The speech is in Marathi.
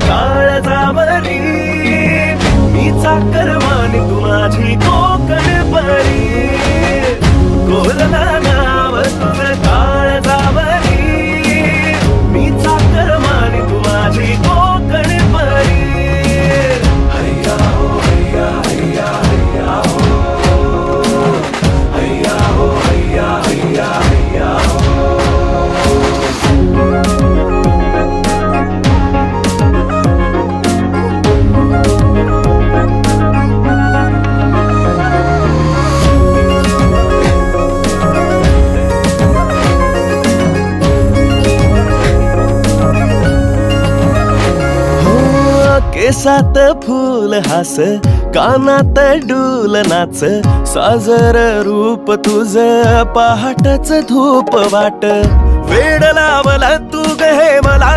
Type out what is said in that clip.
काळजावरी मी चाकरमानी तू माझी कोकण परी कोरला नाव तुझं काळजावरी मी चाकरमानी तू माझी कोकण परी हैया हो हैया हैया हैया हो हैया हो हैया हैया हैया केसात फूल हास कानात डूल नाच साजर रूप तुझ पहाटच धूप वाट वेड लावला तू ग हे मला